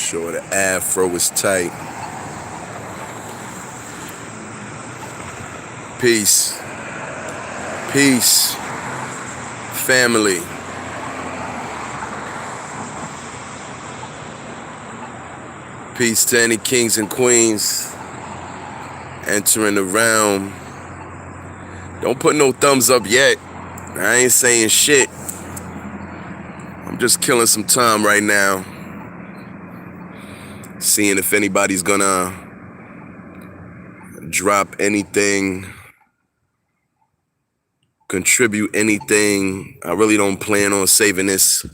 Sure, the afro is tight. Peace. Peace. Family. Peace to any kings and queens entering the realm. Don't put no thumbs up yet. I ain't saying shit. I'm just killing some time right now. Seeing if anybody's gonna drop anything, contribute anything. I really don't plan on saving this.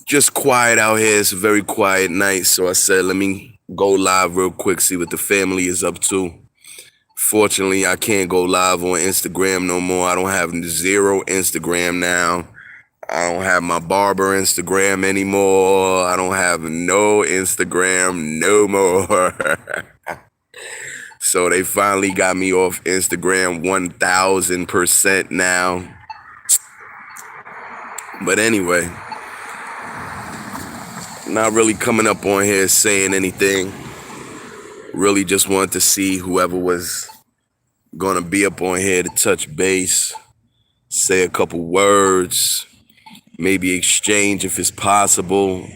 Just quiet out here. It's a very quiet night, so I said let me go live real quick, see what the family is up to. Fortunately, I can't go live on Instagram no more. I don't have zero Instagram now. I don't have my barber Instagram anymore. I don't have no Instagram no more. So they finally got me off Instagram 1000% now. But anyway, not really coming up on here saying anything. Really just wanted to see whoever was gonna be up on here to touch base, say a couple words, maybe exchange if it's possible.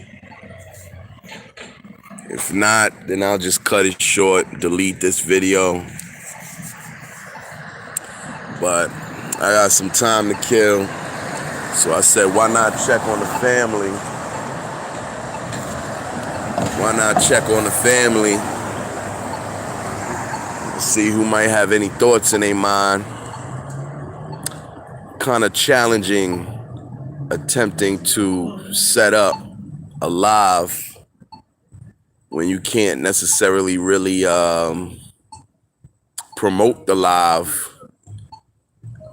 If not, then I'll just cut it short, delete this video. But I got some time to kill, so I said, why not check on the family? Why not check on the family? See who might have any thoughts in their mind. Kind of challenging, attempting to set up a live when you can't necessarily really promote the live.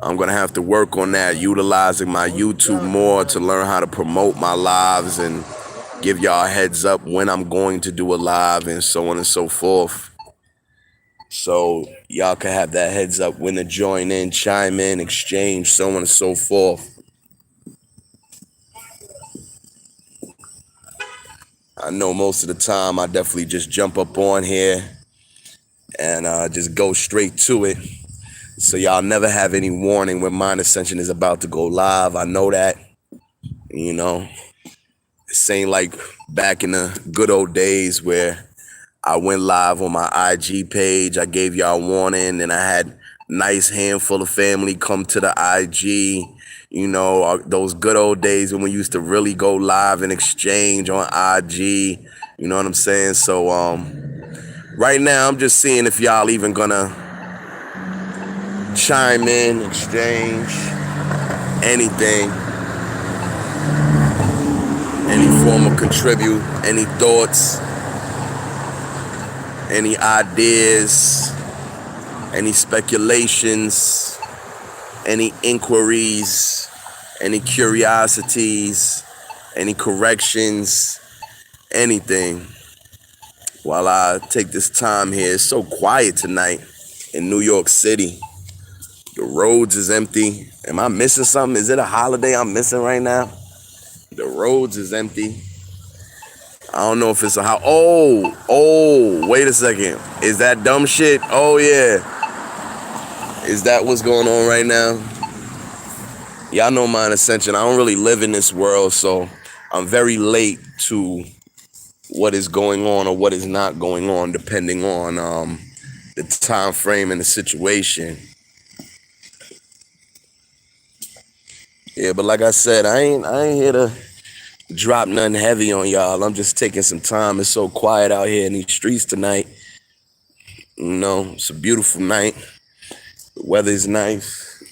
I'm gonna have to work on that, utilizing my YouTube more to learn how to promote my lives and give y'all a heads up when I'm going to do a live and so on and so forth. So y'all can have that heads up when to join in, chime in, exchange, so on and so forth. I know most of the time I definitely just jump up on here and just go straight to it. So y'all never have any warning when Mind Ascension is about to go live. I know that, you know. This ain't like back in the good old days where I went live on my IG page. I gave y'all a warning, and I had nice handful of family come to the IG. You know, those good old days when we used to really go live and exchange on IG. You know what I'm saying? So right now, I'm just seeing if y'all even gonna chime in, exchange, anything, any form of contribute, any thoughts, any ideas, any speculations, any inquiries, any curiosities, any corrections, anything. While I take this time here, it's so quiet tonight in New York City. The roads is empty. Am I missing something? Is it a holiday I'm missing right now? The roads is empty. I don't know if it's a wait a second. Is that dumb shit? Oh yeah. Is that what's going on right now? Y'all know Mind Ascension. I don't really live in this world, so I'm very late to what is going on or what is not going on, depending on the time frame and the situation. Yeah, but like I said, I ain't here to drop nothing heavy on y'all. I'm just taking some time. It's so quiet out here in these streets tonight. You know, it's a beautiful night. The weather's nice.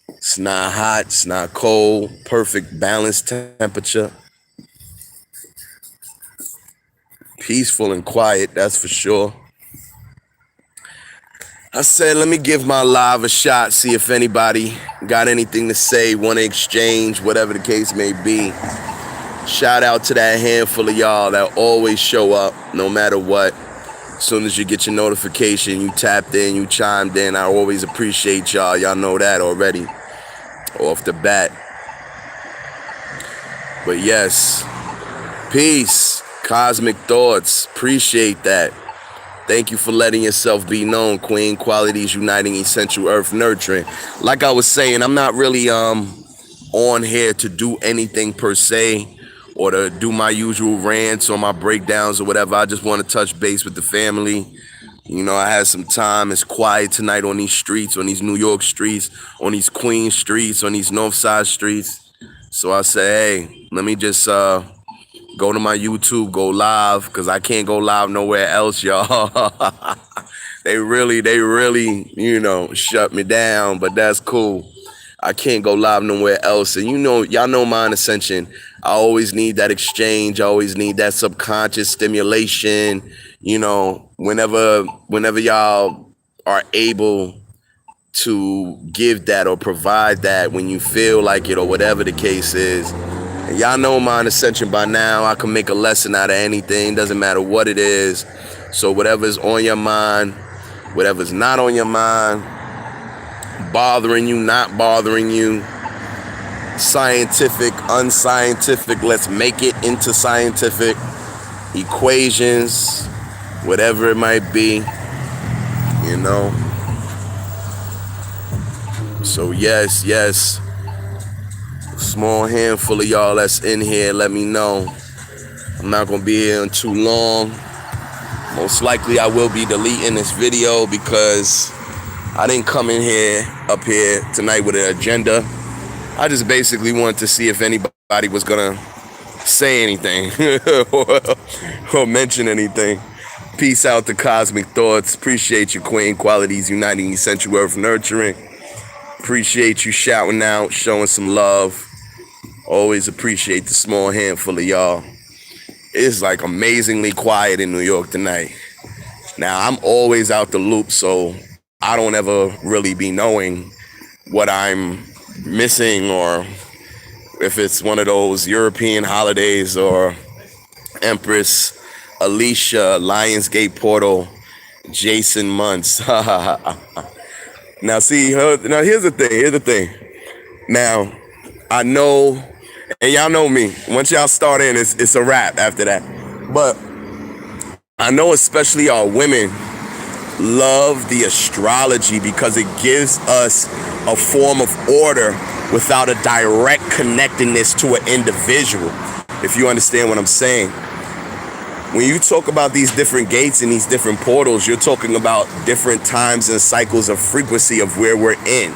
It's not hot, it's not cold. Perfect balanced temperature. Peaceful and quiet, that's for sure. I said, let me give my live a shot, see if anybody got anything to say, want to exchange, whatever the case may be. Shout out to that handful of y'all that always show up, no matter what. As soon as you get your notification, you tapped in, you chimed in. I always appreciate y'all. Y'all know that already, off the bat. But yes, Peace. Cosmic thoughts. Appreciate that. Thank you for letting yourself be known, Queen. Qualities uniting, essential, earth nurturing. Like I was saying, I'm not really on here to do anything per se, or to do my usual rants or my breakdowns or whatever. I just want to touch base with the family. You know, I had some time. It's quiet tonight on these streets, on these New York streets, on these Queens streets, on these North Side streets. So I said, hey, let me just go to my YouTube, go live, because I can't go live nowhere else, y'all. They really, you know, shut me down, but that's cool. I can't go live nowhere else. And you know, y'all know Mind Ascension. I always need that exchange. I always need that subconscious stimulation. You know, whenever y'all are able to give that or provide that when you feel like it or whatever the case is. And y'all know Mind Ascension by now. I can make a lesson out of anything. Doesn't matter what it is. So whatever's on your mind, whatever's not on your mind, bothering you, not bothering you, scientific, unscientific, let's make it into scientific, equations, whatever it might be, you know. So yes, small handful of y'all that's in here, let me know. I'm not gonna be here too long. Most likely I will be deleting this video because I didn't come in here up here tonight with an agenda. I just basically wanted to see if anybody was gonna say anything or mention anything. Peace out to Cosmic Thoughts. Appreciate you, Queen. Qualities uniting, essential, earth nurturing. Appreciate you shouting out, showing some love. Always appreciate the small handful of y'all. It's like amazingly quiet in New York tonight. Now, I'm always out the loop, so I don't ever really be knowing what I'm missing, or if it's one of those European holidays or Empress, Alicia, Lionsgate Portal, Jason Muntz. Now see, now here's the thing. Now, I know, and y'all know me, once y'all start in, it's a wrap after that. But I know especially our women love the astrology because it gives us a form of order without a direct connectedness to an individual, if you understand what I'm saying. When you talk about these different gates and these different portals, you're talking about different times and cycles of frequency of where we're in.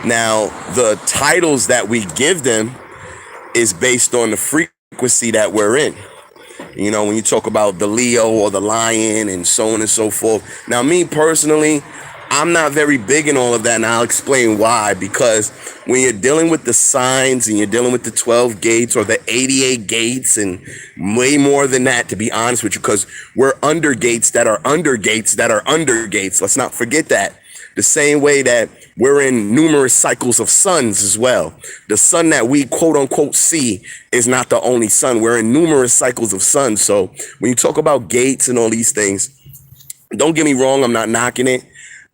Now, the titles that we give them is based on the frequency that we're in. You know, when you talk about the Leo or the Lion and so on and so forth. Now, me personally, I'm not very big in all of that, and I'll explain why. Because when you're dealing with the signs and you're dealing with the 12 gates or the 88 gates and way more than that, to be honest with you, because we're under gates that are under gates that are under gates. Let's not forget that. The same way that we're in numerous cycles of suns as well. The sun that we quote unquote see is not the only sun. We're in numerous cycles of suns. So when you talk about gates and all these things, don't get me wrong, I'm not knocking it.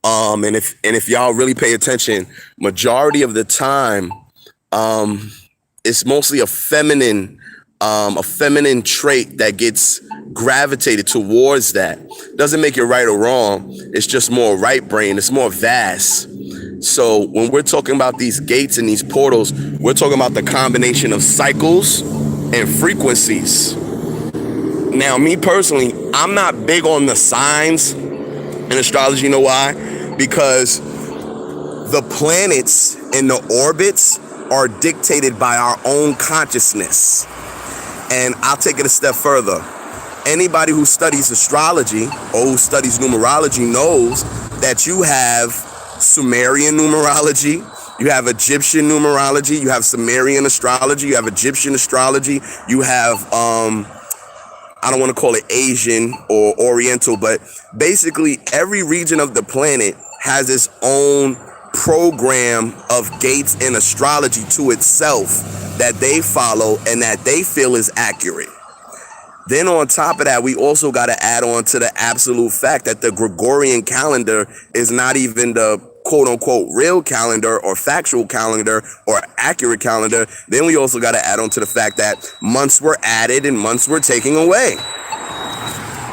And if y'all really pay attention, majority of the time, it's mostly a feminine trait that gets gravitated towards that. Doesn't make it right or wrong. It's just more right brain. It's more vast. So when we're talking about these gates and these portals, we're talking about the combination of cycles and frequencies. Now, me personally, I'm not big on the signs in astrology. You know why? Because the planets and the orbits are dictated by our own consciousness. And I'll take it a step further. Anybody who studies astrology or who studies numerology knows that you have Sumerian numerology, you have Egyptian numerology, you have Sumerian astrology, you have Egyptian astrology, you have, I don't want to call it Asian or Oriental, but basically every region of the planet has its own program of gates in astrology to itself that they follow and that they feel is accurate. Then on top of that, we also got to add on to the absolute fact that the Gregorian calendar is not even the quote unquote real calendar or factual calendar or accurate calendar, then we also got to add on to the fact that months were added and months were taken away.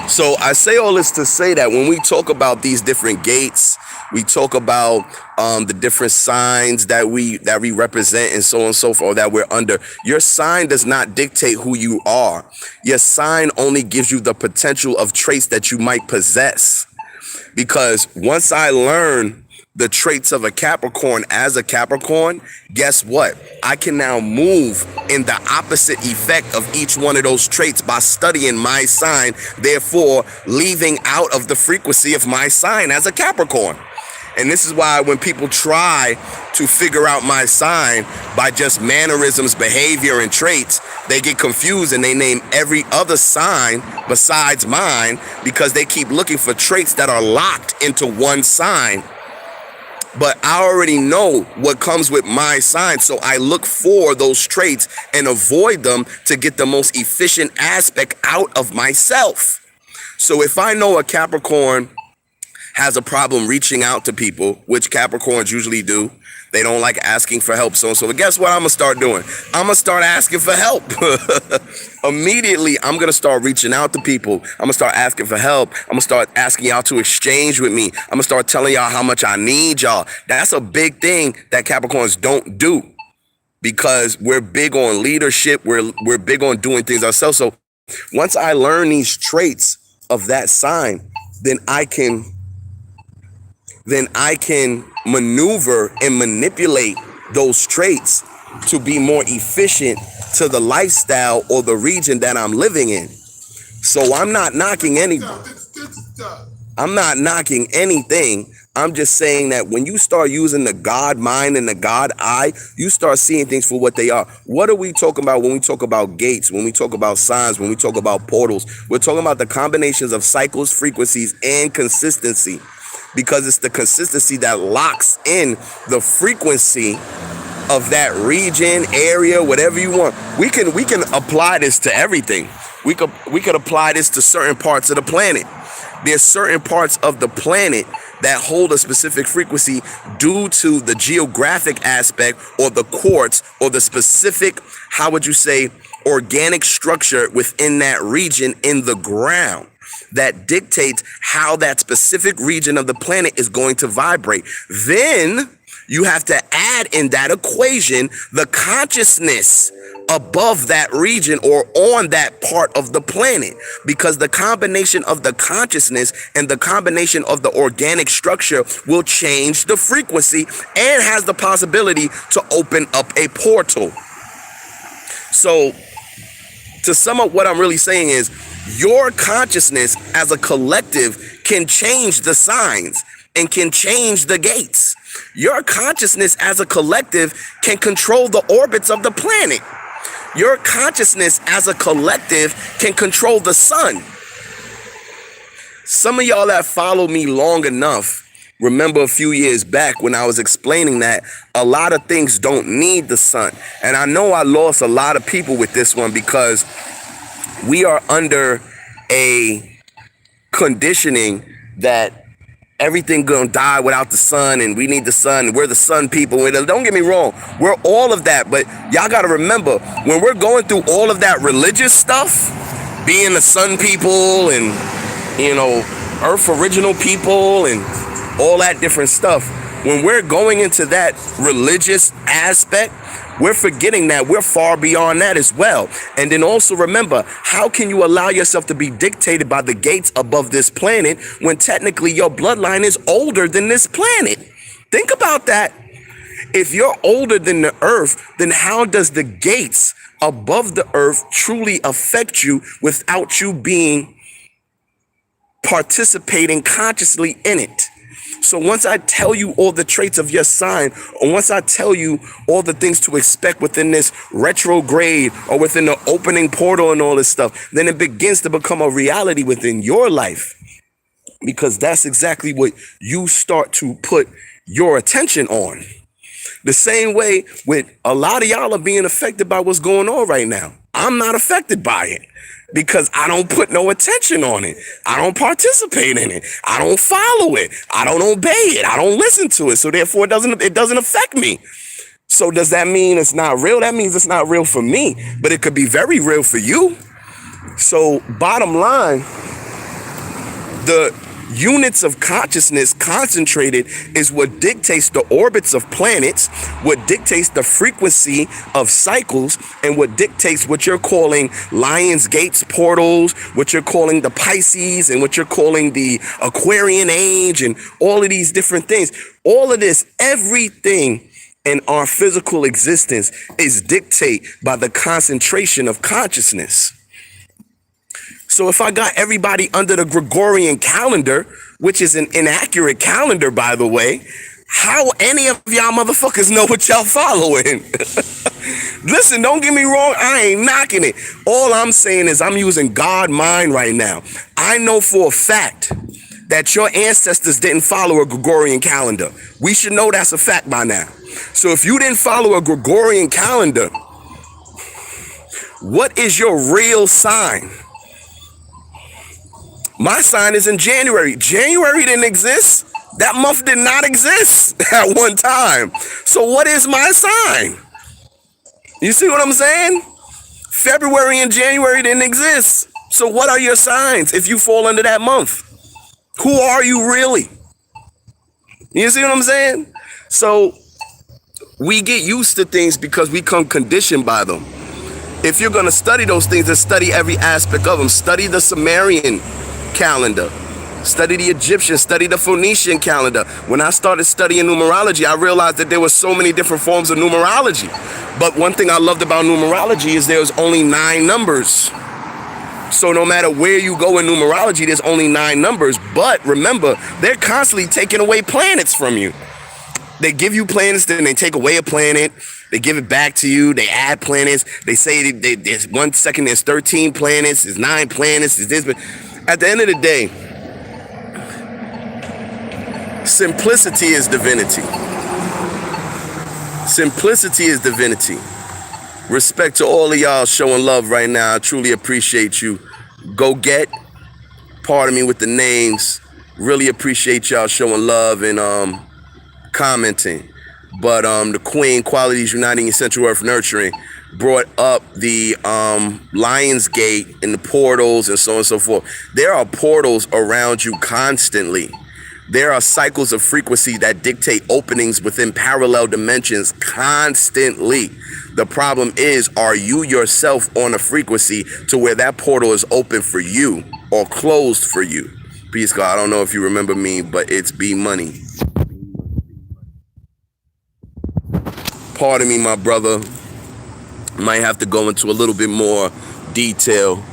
So I say all this to say that when we talk about these different gates, we talk about the different signs that we represent and so on and so forth, that we're under. Your sign does not dictate who you are. Your sign only gives you the potential of traits that you might possess. Because once I learn the traits of a Capricorn as a Capricorn, guess what? I can now move in the opposite effect of each one of those traits by studying my sign, therefore leaving out of the frequency of my sign as a Capricorn. And this is why when people try to figure out my sign by just mannerisms, behavior, and traits, they get confused and they name every other sign besides mine because they keep looking for traits that are locked into one sign. But I already know what comes with my sign, so I look for those traits and avoid them to get the most efficient aspect out of myself. So if I know a Capricorn has a problem reaching out to people, which Capricorns usually do, they don't like asking for help, so guess what I'm gonna start doing? I'm gonna start asking for help. Immediately, I'm gonna start reaching out to people. I'm gonna start asking for help. I'm gonna start asking y'all to exchange with me. I'm gonna start telling y'all how much I need y'all. That's a big thing that Capricorns don't do because we're big on leadership. We're big on doing things ourselves. So once I learn these traits of that sign, then I can maneuver and manipulate those traits to be more efficient to the lifestyle or the region that I'm living in. So I'm not knocking anything. I'm just saying that when you start using the God mind and the God eye, you start seeing things for what they are. What are we talking about when we talk about gates, when we talk about signs, when we talk about portals? We're talking about the combinations of cycles, frequencies, and consistency. Because it's the consistency that locks in the frequency of that region, area, whatever you want. We can apply this to everything. We could apply this to certain parts of the planet. There's certain parts of the planet that hold a specific frequency due to the geographic aspect or the quartz or the specific, how would you say, organic structure within that region in the ground that dictates how that specific region of the planet is going to vibrate. Then you have to add in that equation the consciousness above that region or on that part of the planet, because the combination of the consciousness and the combination of the organic structure will change the frequency and has the possibility to open up a portal. So to sum up, what I'm really saying is your consciousness as a collective can change the signs and can change the gates. Your consciousness as a collective can control the orbits of the planet. Your consciousness as a collective can control the sun. Some of y'all that follow me long enough remember a few years back when I was explaining that a lot of things don't need the sun. And I know I lost a lot of people with this one because we are under a conditioning that everything gonna die without the sun and we need the sun. We're the sun people. Don't get me wrong, we're all of that, but y'all gotta remember, when we're going through all of that religious stuff, being the sun people and, you know, earth original people and all that different stuff, when we're going into that religious aspect, we're forgetting that we're far beyond that as well. And then also remember, how can you allow yourself to be dictated by the gates above this planet when technically your bloodline is older than this planet? Think about that. If you're older than the earth, then how does the gates above the earth truly affect you without you being participating consciously in it? So once I tell you all the traits of your sign, or once I tell you all the things to expect within this retrograde or within the opening portal and all this stuff, then it begins to become a reality within your life, because that's exactly what you start to put your attention on. The same way with a lot of y'all are being affected by what's going on right now. I'm not affected by it. because I don't put no attention on it. I don't participate in it. I don't follow it. I don't obey it. I don't listen to it. So therefore it doesn't affect me. So does that mean it's not real? That means it's not real for me, but it could be very real for you. So bottom line, the units of consciousness concentrated is what dictates the orbits of planets, what dictates the frequency of cycles, and what dictates what you're calling Lions Gates portals, what you're calling the Pisces, and what you're calling the Aquarian age, and all of these different things. All of this, everything in our physical existence is dictated by the concentration of consciousness. So if I got everybody under the Gregorian calendar, which is an inaccurate calendar, by the way, how any of y'all motherfuckers know what y'all following? Listen, don't get me wrong. I ain't knocking it. All I'm saying is I'm using God mind right now. I know for a fact that your ancestors didn't follow a Gregorian calendar. We should know that's a fact by now. So if you didn't follow a Gregorian calendar, what is your real sign? My sign is in January. January didn't exist. That month did not exist at one time. So what is my sign? You see what I'm saying? February and January didn't exist. So what are your signs if you fall under that month? Who are you really? You see what I'm saying? So we get used to things because we come conditioned by them. If you're going to study those things, then study every aspect of them. Study the Sumerian calendar, study the Egyptian, study the Phoenician calendar. When I started studying numerology, I realized that there were so many different forms of numerology. But one thing I loved about numerology is there's only 9 numbers. So no matter where you go in numerology, there's only 9 numbers. But remember, they're constantly taking away planets from you. They give you planets, then they take away a planet. They give it back to you. They add planets. They say there's 1 second, there's 13 planets, there's 9 planets, there's this. But at the end of the day, simplicity is divinity. Simplicity is divinity. Respect to all of y'all showing love right now. I truly appreciate you. Go get, pardon me with the names. Really appreciate y'all showing love and commenting. But the Queen, Qualities Uniting Essential Earth Nurturing, brought up the Lions Gate and the portals and so on and so forth. There are portals around you constantly. There are cycles of frequency that dictate openings within parallel dimensions constantly. The problem is, are you yourself on a frequency to where that portal is open for you or closed for you? Peace, God. I don't know if you remember me, but it's B Money. Pardon me, my brother. Might have to go into a little bit more detail.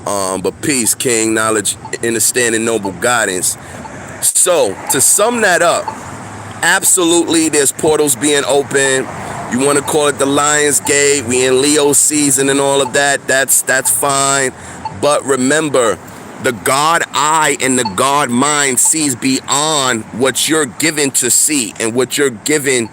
But peace, King, knowledge, understanding, noble guidance. So, to sum that up, absolutely, there's portals being open. You want to call it the Lion's Gate. We in Leo season and all of that. That's fine. But remember, the God eye and the God mind sees beyond what you're given to see and what you're given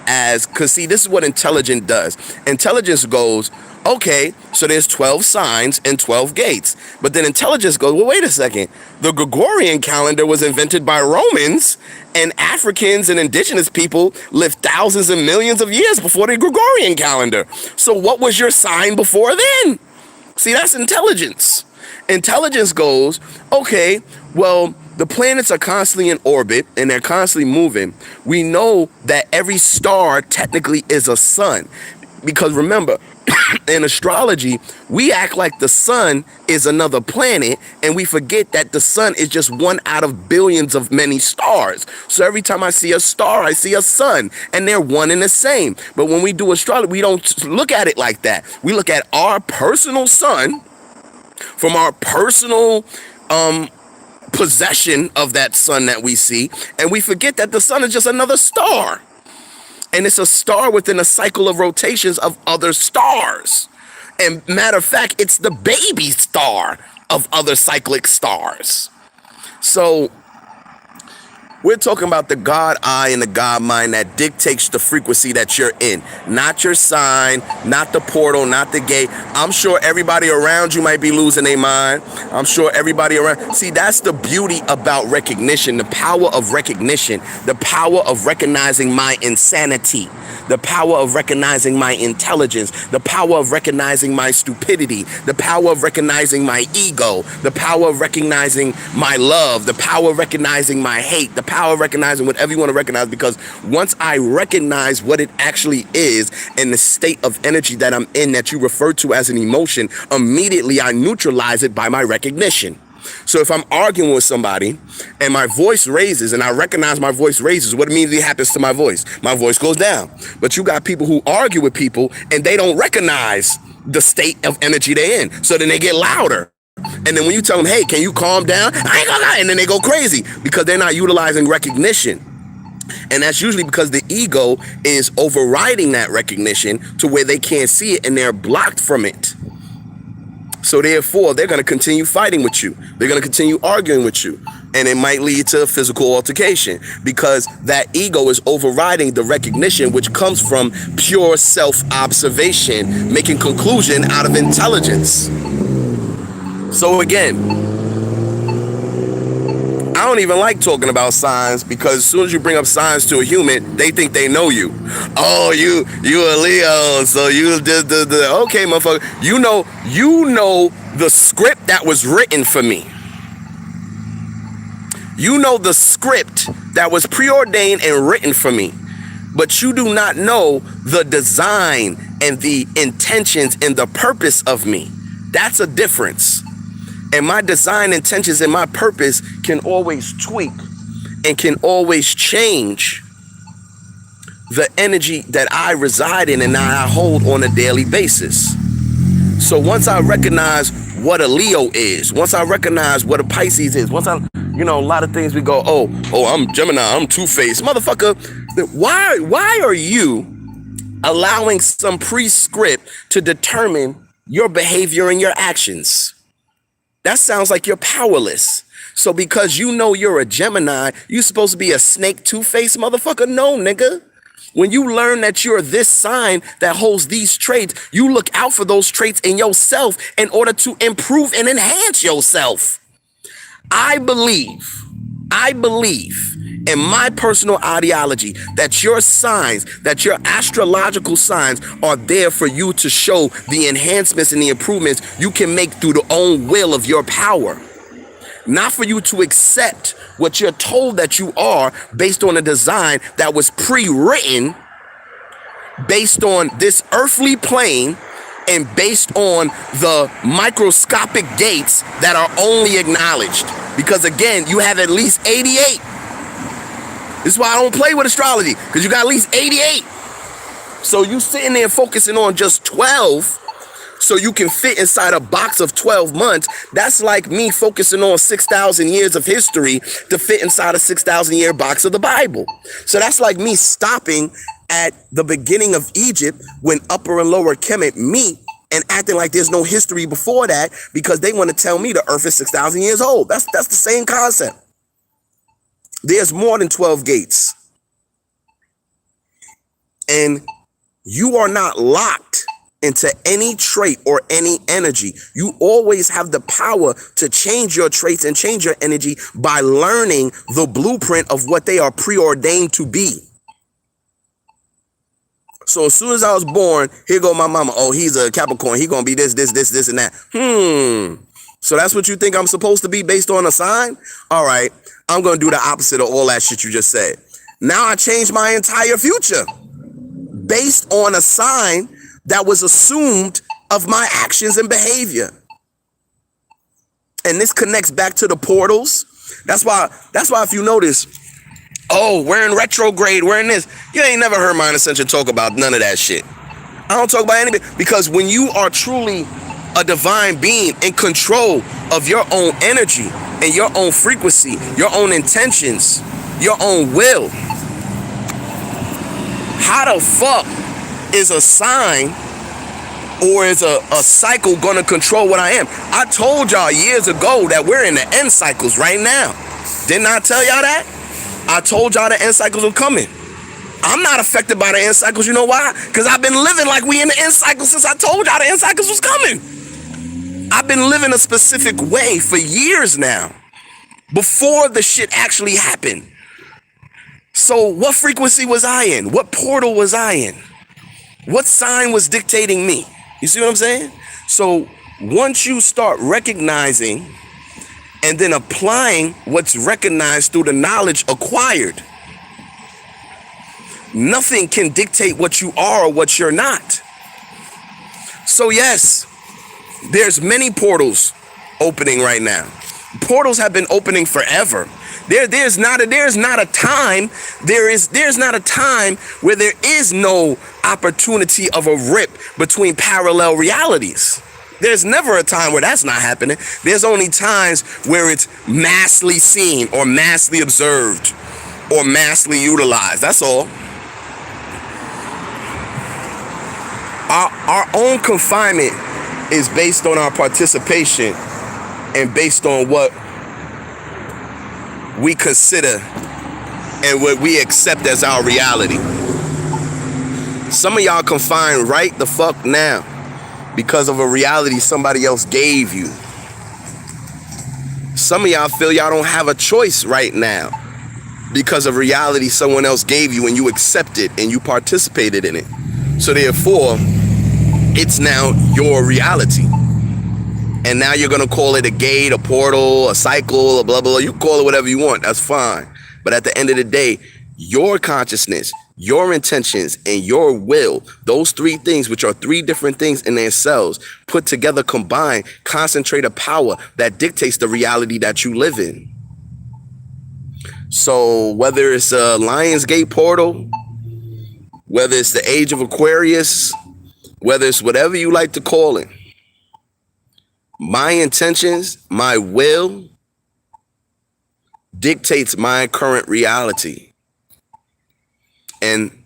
as, because see, this is what intelligence does. Intelligence goes, okay, so there's 12 signs and 12 gates. But then intelligence goes, well, wait a second. The Gregorian calendar was invented by Romans, and Africans and indigenous people lived thousands and millions of years before the Gregorian calendar. So what was your sign before then? See, that's intelligence. Intelligence goes, okay, well, the planets are constantly in orbit and they're constantly moving. We know that every star technically is a sun. Because remember, in astrology, we act like the sun is another planet, and we forget that the sun is just one out of billions of many stars. So every time I see a star, I see a sun, and they're one and the same. But when we do astrology, we don't look at it like that. We look at our personal sun from our personal possession of that sun that we see, and we forget that the sun is just another star. And it's a star within a cycle of rotations of other stars. And matter of fact, it's the baby star of other cyclic stars. So We're talking about the God eye and the God mind that dictates the frequency that you're in. Not your sign, not the portal, not the gate. I'm sure everybody around you might be losing their mind. I'm sure everybody around. See, that's the beauty about recognition, the power of recognition, the power of recognizing my insanity, the power of recognizing my intelligence, the power of recognizing my stupidity, the power of recognizing my ego, the power of recognizing my love, the power of recognizing my hate, the power of recognizing whatever you want to recognize. Because once I recognize what it actually is and the state of energy that I'm in that you refer to as an emotion, immediately I neutralize it by my recognition. So if I'm arguing with somebody and my voice raises and I recognize my voice raises, what immediately happens to my voice? My voice goes down. But you got people who argue with people and they don't recognize the state of energy they're in. So then they get louder. And then when you tell them, hey, can you calm down? I ain't gonna, and then they go crazy because they're not utilizing recognition. And that's usually because the ego is overriding that recognition to where they can't see it and they're blocked from it. So therefore, they're going to continue fighting with you. They're going to continue arguing with you. And it might lead to a physical altercation because that ego is overriding the recognition, which comes from pure self-observation, making conclusion out of intelligence. So again, I don't even like talking about signs because as soon as you bring up signs to a human, they think they know you. Oh, you a Leo, so you did the okay, motherfucker. You know the script that was written for me. You know the script that was preordained and written for me. But you do not know the design and the intentions and the purpose of me. That's a difference. And my design, intentions, and my purpose can always tweak and can always change the energy that I reside in and that I hold on a daily basis. So once I recognize what a Leo is, once I recognize what a Pisces is, once I, a lot of things we go, oh, I'm Gemini, I'm Two-Faced. Motherfucker, why are you allowing some prescript to determine your behavior and your actions? That sounds like you're powerless. So because you know you're a Gemini, you supposed to be a snake two-faced motherfucker? No, nigga. When you learn that you're this sign that holds these traits, you look out for those traits in yourself in order to improve and enhance yourself. I believe in my personal ideology that your signs, that your astrological signs are there for you to show the enhancements and the improvements you can make through the own will of your power. Not for you to accept what you're told that you are based on a design that was pre-written, based on this earthly plane, and based on the microscopic gates that are only acknowledged. Because again, you have at least 88. This is why I don't play with astrology, because you got at least 88. So you sitting there focusing on just 12 so you can fit inside a box of 12 months. That's like me focusing on 6,000 years of history to fit inside a 6,000 year box of the Bible. So that's like me stopping at the beginning of Egypt when Upper and Lower Kemet meet and acting like there's no history before that because they want to tell me the earth is 6,000 years old. That's the same concept. There's more than 12 gates. And you are not locked into any trait or any energy. You always have the power to change your traits and change your energy by learning the blueprint of what they are preordained to be. So as soon as I was born, here go my mama. Oh, he's a Capricorn. He gonna be this, and that. So that's what you think I'm supposed to be based on a sign? All right, I'm gonna do the opposite of all that shit you just said. Now I changed my entire future based on a sign that was assumed of my actions and behavior. And this connects back to the portals. That's why if you notice, oh, we're in retrograde, we're in this. You ain't never heard Mind Ascension talk about none of that shit. I don't talk about anything because when you are truly a divine being in control of your own energy and your own frequency, your own intentions, your own will, how the fuck is a sign or is a cycle gonna control what I am? I told y'all years ago that we're in the end cycles right now. Didn't I tell y'all that? I told y'all the end cycles were coming. I'm not affected by the end cycles. You know why? Because I've been living like we in the end cycle since I told y'all the end cycles was coming. I've been living a specific way for years now, before the shit actually happened. So what frequency was I in? What portal was I in? What sign was dictating me? You see what I'm saying? So once you start recognizing and then applying what's recognized through the knowledge acquired, nothing can dictate what you are or what you're not. So yes, there's many portals opening right now. Portals have been opening forever. There's not a time where there is no opportunity of a rip between parallel realities. There's never a time where that's not happening. There's only times where it's massively seen or massively observed or massively utilized. That's all. Our own confinement is based on our participation and based on what we consider and what we accept as our reality. Some of y'all confined right the fuck now because of a reality somebody else gave you. Some of y'all feel y'all don't have a choice right now because of reality someone else gave you and you accepted and you participated in it. So therefore, it's now your reality. And now you're gonna call it a gate, a portal, a cycle, a blah, blah, blah. You call it whatever you want, that's fine. But at the end of the day, your consciousness, your intentions, and your will, those three things, which are three different things in themselves, put together, combined, concentrate a power that dictates the reality that you live in. So whether it's a Lionsgate portal, whether it's the age of Aquarius, whether it's whatever you like to call it, my intentions, my will dictates my current reality. And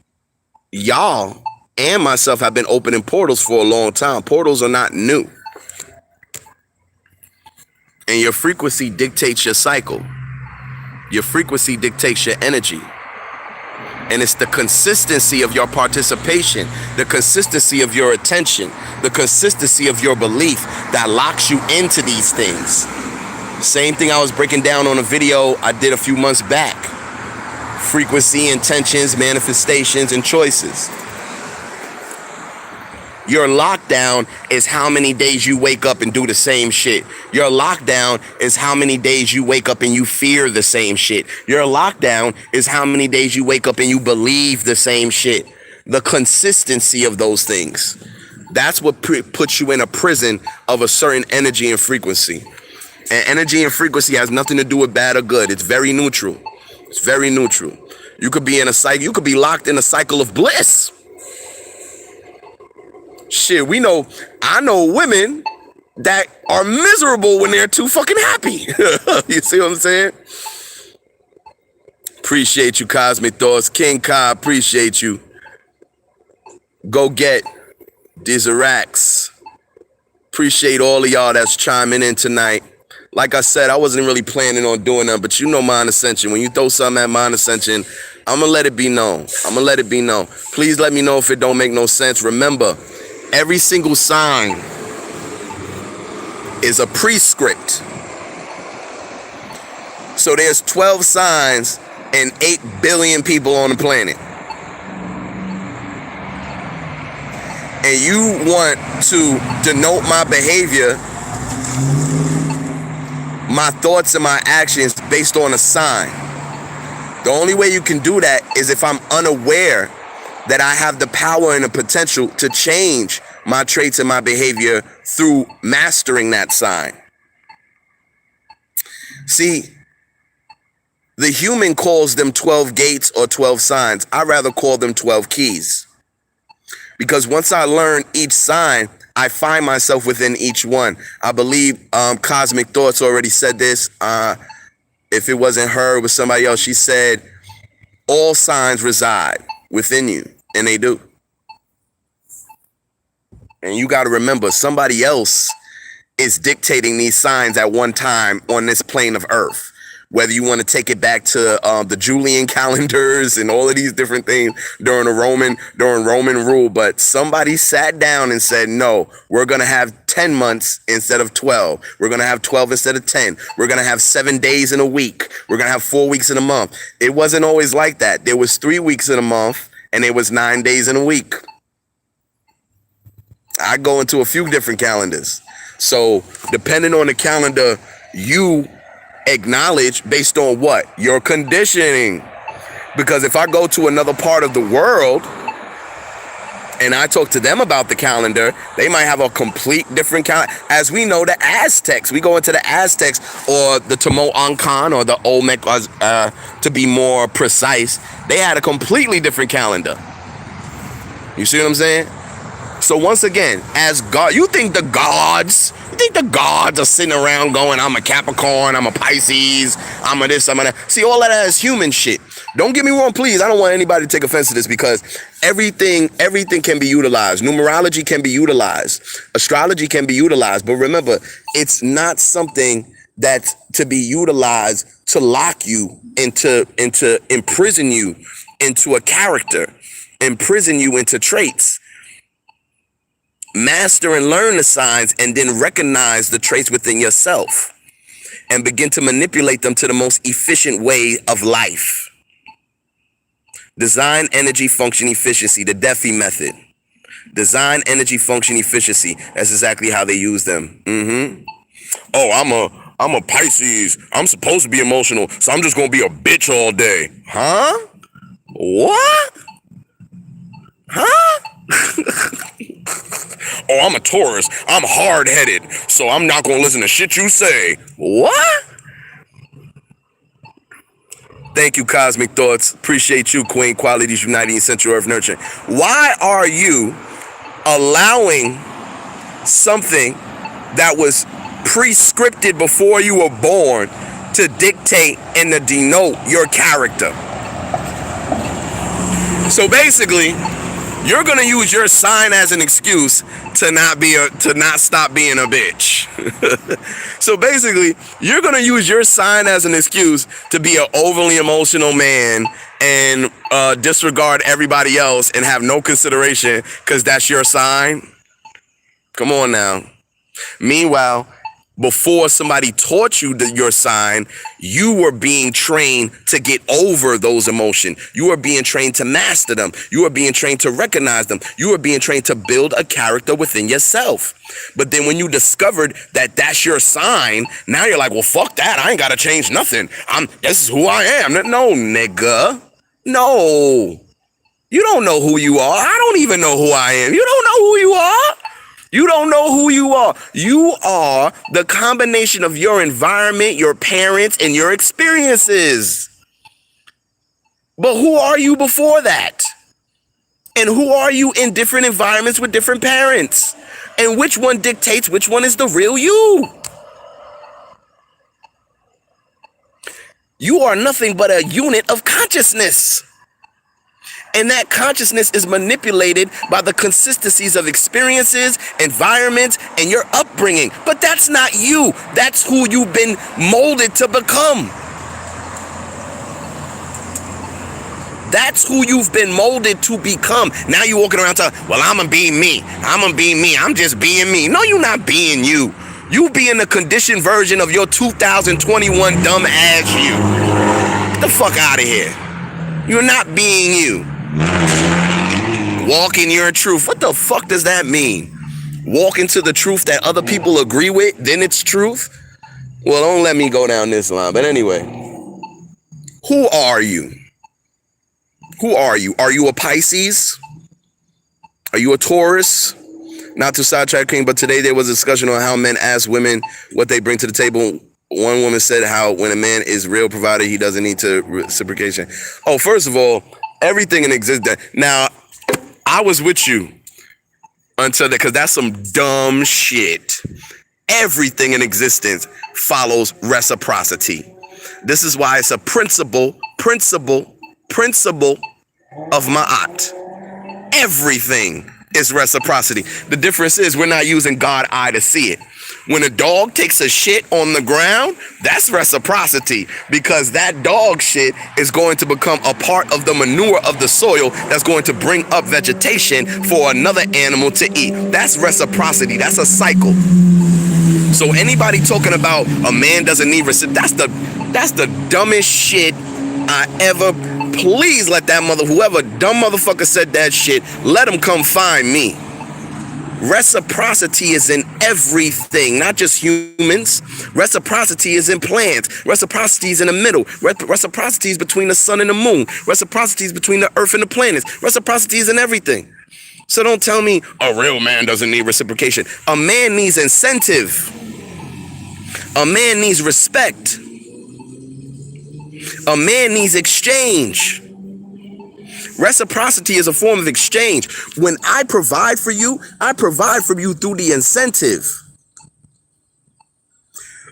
y'all and myself have been opening portals for a long time. Portals are not new. And your frequency dictates your cycle. Your frequency dictates your energy. And it's the consistency of your participation, the consistency of your attention, the consistency of your belief that locks you into these things. Same thing I was breaking down on a video I did a few months back. Frequency, intentions, manifestations, and choices. Your lockdown is how many days you wake up and do the same shit. Your lockdown is how many days you wake up and you fear the same shit. Your lockdown is how many days you wake up and you believe the same shit. The consistency of those things. That's what puts you in a prison of a certain energy and frequency. And energy and frequency has nothing to do with bad or good. It's very neutral. It's very neutral. You could be in a cycle. You could be locked in a cycle of bliss. Shit, I know women that are miserable when they're too fucking happy. You see what I'm saying? Appreciate you, Cosmic Thoughts. King Ka, appreciate you. Go get Dizarax. Appreciate all of y'all that's chiming in tonight. Like I said, I wasn't really planning on doing that, but you know Mind Ascension. When you throw something at Mind Ascension, I'm gonna let it be known. I'm gonna let it be known. Please let me know if it don't make no sense. Remember, every single sign is a prescript. So there's 12 signs and 8 billion people on the planet. And you want to denote my behavior, my thoughts and my actions based on a sign. The only way you can do that is if I'm unaware that I have the power and the potential to change my traits and my behavior through mastering that sign. See, the human calls them 12 gates or 12 signs. I rather call them 12 keys. Because once I learn each sign, I find myself within each one. I believe Cosmic Thoughts already said this. If it wasn't her, it was somebody else. She said, all signs reside within you. And they do. And you got to remember, somebody else is dictating these signs at one time on this plane of earth. Whether you want to take it back to the Julian calendars and all of these different things during Roman rule, but somebody sat down and said, no, we're going to have 10 months instead of 12. We're going to have 12 instead of 10. We're going to have 7 days in a week. We're going to have 4 weeks in a month. It wasn't always like that. There was 3 weeks in a month and there was 9 days in a week. I go into a few different calendars. So depending on the calendar you acknowledge based on what? Your conditioning. Because if I go to another part of the world and I talk to them about the calendar, they might have a complete different calendar. As we know, the Aztecs, we go into the Aztecs or the Temoancan or the Olmec, to be more precise, they had a completely different calendar. You see what I'm saying? So once again, as God, you think the gods are sitting around going, I'm a Capricorn, I'm a Pisces, I'm a this, I'm a that. See, all of that is human shit. Don't get me wrong, please. I don't want anybody to take offense to this because everything can be utilized. Numerology can be utilized. Astrology can be utilized. But remember, it's not something that's to be utilized to lock you into imprison you into a character, imprison you into traits. Master and learn the signs and then recognize the traits within yourself and begin to manipulate them to the most efficient way of life. Design, energy, function, efficiency, the DEFI method. Design, energy, function, efficiency. That's exactly how they use them. Oh, I'm a Pisces. I'm supposed to be emotional, so I'm just gonna be a bitch all day. Huh? What? Huh? Oh, I'm a Taurus. I'm hard-headed, so I'm not gonna listen to shit you say. What? Thank you, Cosmic Thoughts. Appreciate you, Queen. Qualities Uniting Central Earth Nurturing. Why are you allowing something that was pre-scripted before you were born to dictate and to denote your character? So basically, you're gonna use your sign as an excuse to not stop being a bitch. So basically, you're gonna use your sign as an excuse to be an overly emotional man and disregard everybody else and have no consideration because that's your sign. Come on now. Meanwhile, before somebody taught you your sign, you were being trained to get over those emotions. You were being trained to master them. You were being trained to recognize them. You were being trained to build a character within yourself. But then when you discovered that that's your sign, now you're like, well, fuck that. I ain't got to change nothing. This is who I am. No, nigga. No. You don't know who you are. I don't even know who I am. You don't know who you are. You don't know who you are. You are the combination of your environment, your parents, and your experiences. But who are you before that? And who are you in different environments with different parents? And which one dictates which one is the real you? You are nothing but a unit of consciousness. And that consciousness is manipulated by the consistencies of experiences, environments, and your upbringing. But that's not you. That's who you've been molded to become. That's who you've been molded to become. Now you're walking around talking, well, I'm going to be me. I'm going to be me. I'm just being me. No, you're not being you. You being the conditioned version of your 2021 dumb ass you. Get the fuck out of here. You're not being you. Walk in your truth. What the fuck does that mean? Walk into the truth that other people agree with, then it's truth? Well, don't let me go down this line. But anyway, who are you? Who are you? Are you a Pisces? Are you a Taurus? Not to sidetrack King, but today there was a discussion on how men ask women what they bring to the table. One woman said how when a man is real provider, he doesn't need to reciprocation. Oh, first of all, everything in existence. Now, I was with you until that, because that's some dumb shit. Everything in existence follows reciprocity. This is why it's a principle of Ma'at. Everything is reciprocity. The difference is we're not using God eye to see it. When a dog takes a shit on the ground, that's reciprocity, because that dog shit is going to become a part of the manure of the soil that's going to bring up vegetation for another animal to eat. That's reciprocity. That's a cycle. So anybody talking about a man doesn't need reciprocity, that's the dumbest shit I ever. Please let that whoever dumb motherfucker said that shit, let him come find me. Reciprocity is in everything, not just humans. Reciprocity is in plants. Reciprocity is in the middle. Reciprocity is between the sun and the moon. Reciprocity is between the earth and the planets. Reciprocity is in everything. So don't tell me a real man doesn't need reciprocation. A man needs incentive. A man needs respect. A man needs exchange. Reciprocity is a form of exchange. When I provide for you through the incentive.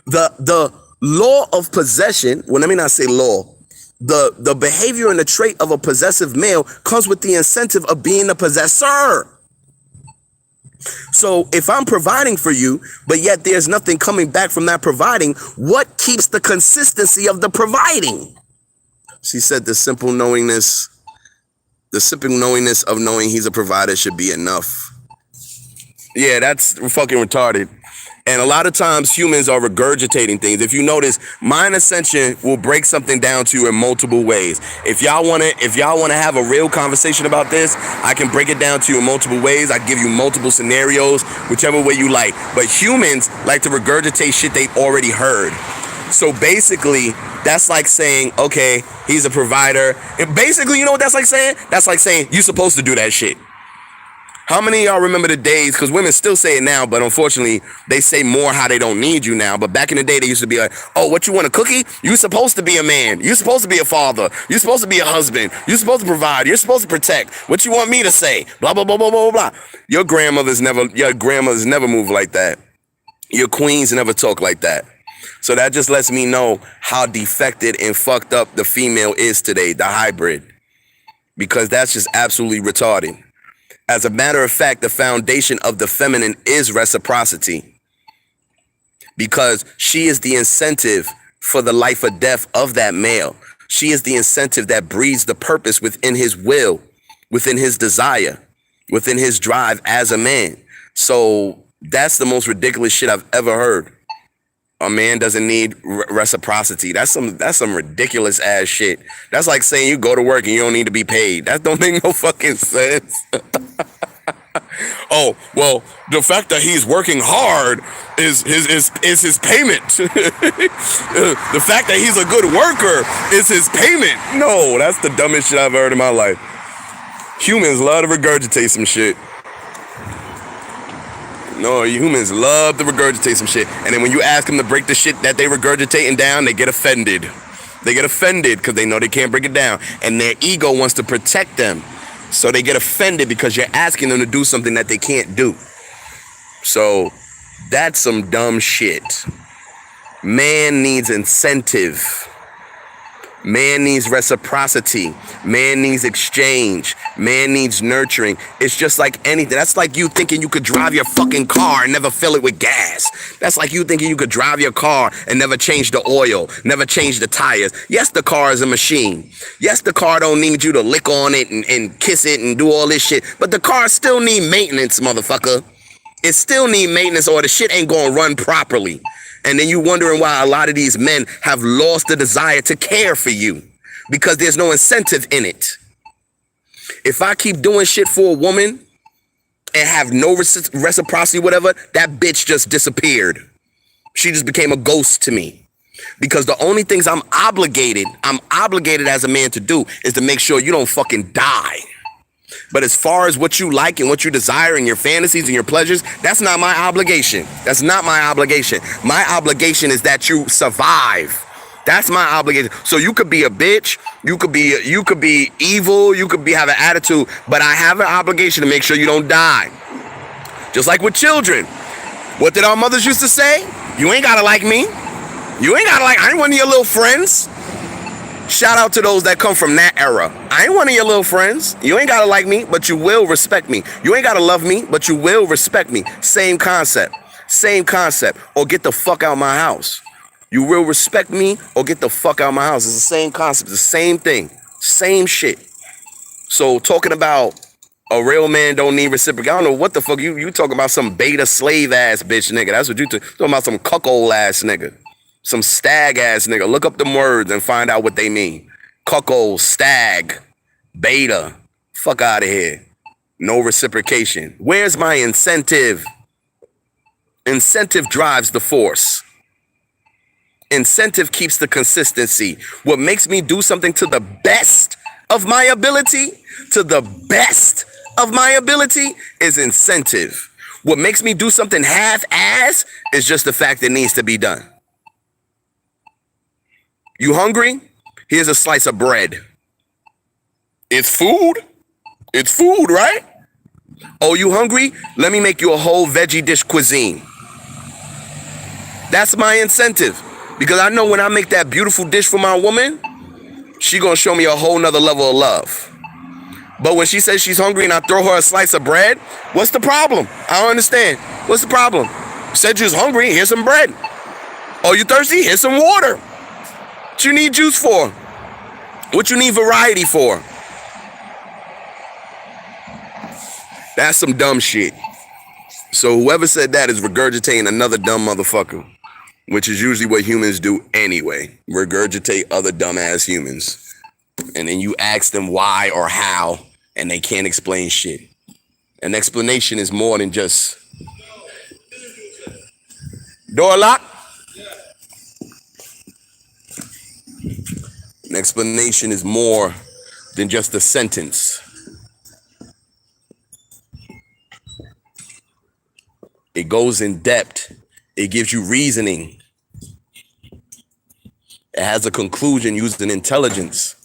The law of possession, well, let me not say law. The behavior and the trait of a possessive male comes with the incentive of being a possessor. So if I'm providing for you, but yet there's nothing coming back from that providing, what keeps the consistency of the providing? She said the simple knowingness of knowing he's a provider should be enough. Yeah, that's fucking retarded. And a lot of times humans are regurgitating things. If you notice, Mind Ascension will break something down to you in multiple ways. If y'all wanna have a real conversation about this, I can break it down to you in multiple ways. I give you multiple scenarios, whichever way you like. But humans like to regurgitate shit they've already heard. So basically, that's like saying, okay, he's a provider. And basically, you know what that's like saying? That's like saying, you're supposed to do that shit. How many of y'all remember the days, because women still say it now, but unfortunately, they say more how they don't need you now. But back in the day, they used to be like, oh, what, you want a cookie? You're supposed to be a man. You're supposed to be a father. You're supposed to be a husband. You're supposed to provide. You're supposed to protect. What you want me to say? Blah, blah, blah, blah, blah, blah. Your grandmothers never move like that. Your queens never talk like that. So that just lets me know how defected and fucked up the female is today, the hybrid. Because that's just absolutely retarded. As a matter of fact, the foundation of the feminine is reciprocity. Because she is the incentive for the life or death of that male. She is the incentive that breeds the purpose within his will, within his desire, within his drive as a man. So that's the most ridiculous shit I've ever heard. A man doesn't need reciprocity. That's some ridiculous ass shit. That's like saying you go to work and you don't need to be paid. That don't make no fucking sense. Oh, well, the fact that he's working hard is his payment. The fact that he's a good worker is his payment. No, that's the dumbest shit I've heard in my life. Humans love to regurgitate some shit. No, humans love to regurgitate some shit. And then when you ask them to break the shit that they regurgitating down, they get offended. They get offended because they know they can't break it down. And their ego wants to protect them. So they get offended because you're asking them to do something that they can't do. So that's some dumb shit. Man needs incentive. Man needs reciprocity. Man needs exchange. Man needs nurturing. It's just like anything. That's like you thinking you could drive your fucking car and never fill it with gas. That's like you thinking you could drive your car and never change the oil, never change the tires. Yes, the car is a machine. Yes, the car don't need you to lick on it and kiss it and do all this shit. But the car still need maintenance, motherfucker. It still need maintenance or the shit ain't gonna run properly. And then you wondering why a lot of these men have lost the desire to care for you because there's no incentive in it. If I keep doing shit for a woman and have no reciprocity, whatever, that bitch just disappeared. She just became a ghost to me because the only things I'm obligated as a man to do is to make sure you don't fucking die. But as far as what you like and what you desire and your fantasies and your pleasures, that's not my obligation. That's not my obligation. My obligation is that you survive. That's my obligation. So you could be a bitch, you could be evil, you could have an attitude, but I have an obligation to make sure you don't die. Just like with children. What did our mothers used to say? You ain't gotta like me. I ain't one of your little friends. Shout out to those that come from that era. I ain't one of your little friends. You ain't gotta like me, but you will respect me. You ain't gotta love me, but you will respect me. Same concept. Same concept. Or get the fuck out my house. You will respect me or get the fuck out my house. It's the same concept, the same thing, same shit. So talking about a real man don't need reciprocal. I don't know what the fuck you talking about, some beta slave ass bitch nigga. That's what you talking about, some cuckold ass nigga. Some stag ass nigga. Look up them words and find out what they mean. Cuckold, stag, beta. Fuck out of here. No reciprocation. Where's my incentive? Incentive drives the force. Incentive keeps the consistency. What makes me do something to the best of my ability, is incentive. What makes me do something half-ass is just the fact it needs to be done. You hungry? Here's a slice of bread. It's food. It's food, right? Oh, you hungry? Let me make you a whole veggie dish cuisine. That's my incentive. Because I know when I make that beautiful dish for my woman, she gonna show me a whole nother level of love. But when she says she's hungry and I throw her a slice of bread, what's the problem? I don't understand. What's the problem? You said you was hungry, here's some bread. Oh, you thirsty? Here's some water. What you need juice for? What you need variety for? That's some dumb shit. So whoever said that is regurgitating another dumb motherfucker, which is usually what humans do anyway. Regurgitate other dumbass humans. And then you ask them why or how, and they can't explain shit. An explanation is more than just... Door lock? An explanation is more than just a sentence. It goes in depth. It gives you reasoning. It has a conclusion using intelligence.